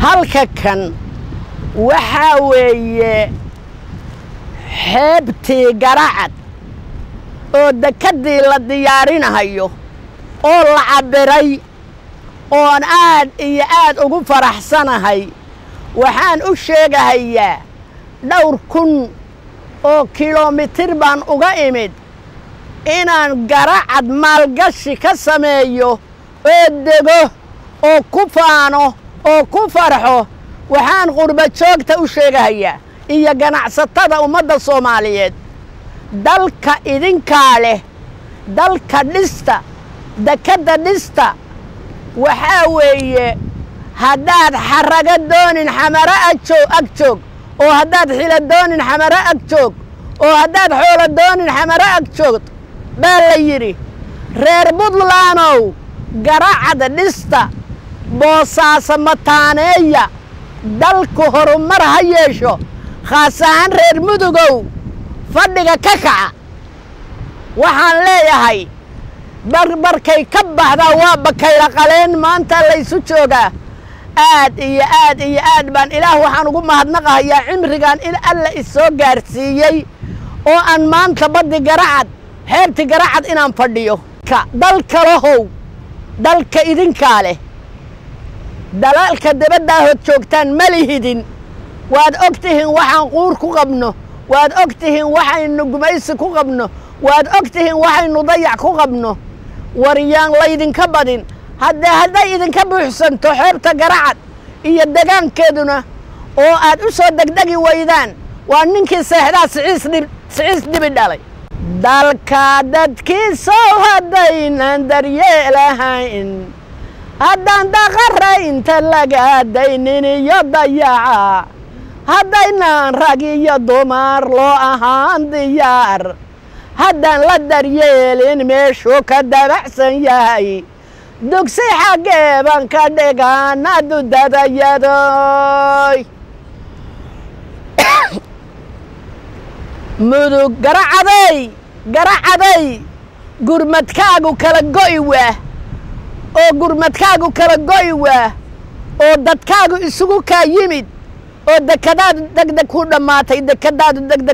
halka kan waxaa weeye xeebtii Garacad oo dekadii la diyaarinayo oo la cabiray oo aad iyo aad ugu faraxsanahay waxaan u sheegahayaa dhowr kun oo kiiloomitir baan uga imid inaan Garacad maalgashi ka sameeyo oo dego oo ku faano oo ku farxo waxaan qurba joogta u sheegahayaa iyo ganacsatada ummadda Soomaaliyeed dalka idinkaa leh dalka dhista dekada dhista waxaa weeye haddaad xaraga doonin xamara ag joog oo haddaad xila doonin xamara ag joog oo haddaad xoolo doonin xamara ag joog baa la yidhi reer Puntlandow Garacad dhista Boosaaso mataaneeya dalku horumar ha yeesho khaas ahaan reer Mudugow fadhiga ka kaca waxaan leeyahay barbarkay ka baxda waa bakayla qaleen maanta la isu joogaa aad iyo aad baan ilaah waxaan ugu mahadnaqayaa cimrigan in alla isoo gaarsiiyay oo aan maanta badi Garacad xeebti Garacad inaan fadhiyo dalka lahow dalka idinkaa leh dalalka dibadda hood joogtaan ma lihidin waad ogtihiin waxaan quur ku qabno waad ogtihiin waxaynu gumaysi ku qabno waad ogtihiin waxaynu dayac ku qabno wariyaan laydinka badin hadday idinka buuxsanto xeebta Garacad iyo degaankeeduna oo aad u soo degdegi waydaan waa ninkii seexdaa siciis dibi dhalay dalka dadkiisa haddaynan daryeelahayn haddaan daqara inta laga daynin iyo dayaca haddaynan rag iyo dumar loo ahaan diyaar haddaan la daryeelin meeshuu ka dabacsan yahay dugsi xaggee baan ka dhigaana dudadayadoy Mudug Garacaday gurmadkaagu kala go'i waa oo gurmadkaagu kala go'i waa oo dadkaagu isugu ka yimid oo dekadaadu degdeg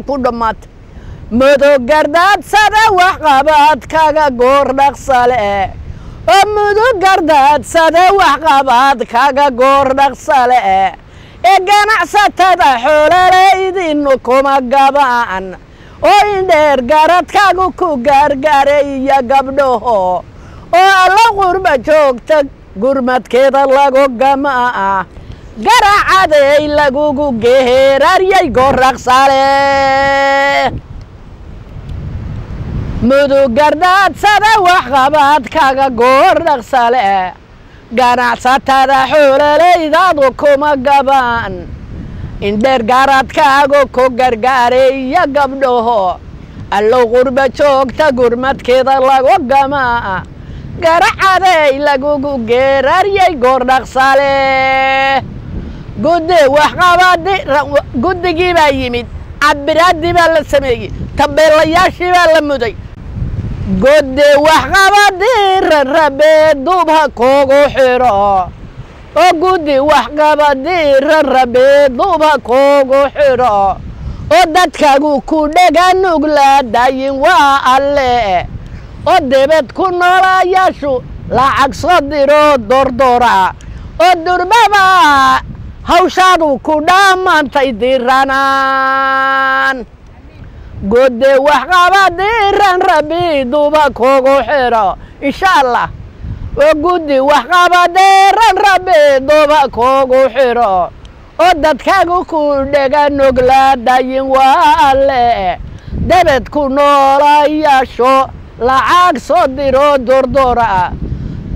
ku dhamaatay Mudug gardaadsada wax qabadkaaga goor dhaqsale oo Mudug gardaadsada wax qabadkaaga goor dhaqsale ee ganacsatada xoolalaydiinu kuma gabaan oo indheer garadkaagu ku gaargaaraya gabdhaho oo alla qurba joogta gurmadkeeda lagu gamaa Garacaday lagugu geeraryay goor dhaqsale Mudug gardaadsada wax qabadkaaga goor dhaqsale ganacsatada xoolalaydaadu kuma gabaan indheer garadkaagu ku gargaaraya gabdhaho allow qurba joogta gurmadkeeda lagu gamaa Garacaday lagugu geeraryay goor dhaqsale guddigii baa yimid cabiraadii baa la sameeyey tabeelayaashii baa la muday guddi waxqabadii rarabee duub ha kuugu xidho oo guddi waxqabadii rarabee duub ha kuugu xidho oo dadkaagu ku dhega nuglaadayin waa alle oo debed ku noolayaashu lacag soo diro dordora oo durbaba hawshaadu ku dhammaantay diranaan guddi waxqabadii rarabee duub ha kuugu xidho insha Allah oo guddi waxqabadii rarabee duub ha kuugu xidho oo dadkaagu ku dhega nuglaadayin waa alle debed ku noolayaashu lacag soo diro dordora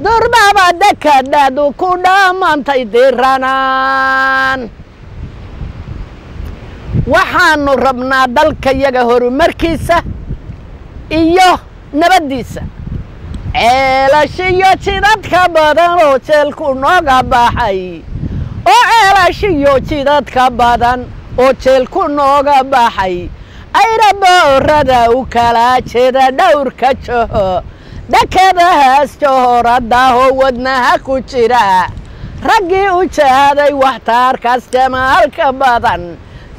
durbaba dekadaadu ku dhammaantay diranaan waxaanu rabnaa dalkayaga horumarkiisa iyo nabadiisa ceelashiyo jidadka badan oo jeelku nooga baxay oo ceelashiyo jidadka badan oo jeelku nooga baxay ayraboorada u kala jeeda dhowrka joho dekadahaas johoradaho wadnaha ku jira raggii u jaaday waxtaarkaas jamaalka badan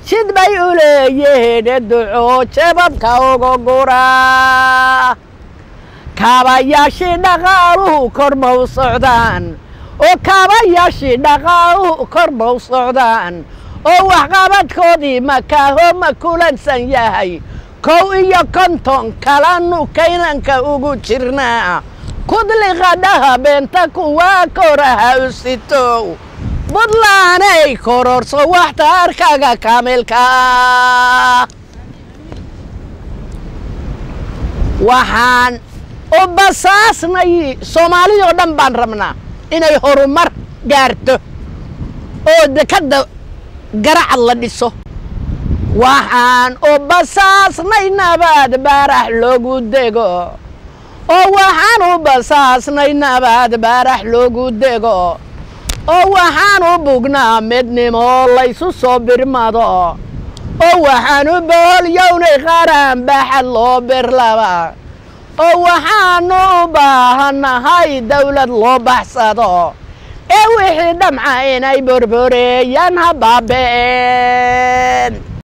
jid bay u leeyihiin duco jababka uga guraa kaabayaashii dhaqaaluhu kor ma u socdaan oo kaabayaashii dhaqaaluhu kor ma u socdaan oo waxqabadkoodii makaaho ma kulansan yahay 51 kalanu kaynanka ugu jirnaa kudli qadhaha beenta kuwaa koraha u sitow budlaanay kororso waxtaarkaga kaamilka waxaan u basaasnay Soomaaliyoo dhan baan rabnaa inay horumar gaarto oo dekada garacad la dhiso waxaan u basaasnay nabad barax loogu dego oo waxaan u basaasnay nabad barax loogu dego oo waxaan u bugnaa midnimo laysu soo birmado oo waxaan u boolyownay qaran baxad loo birlaba oo waxaan u baahanahay dawlad loo baxsado ee wixii dhamca inay burbureeyaan ha baabeen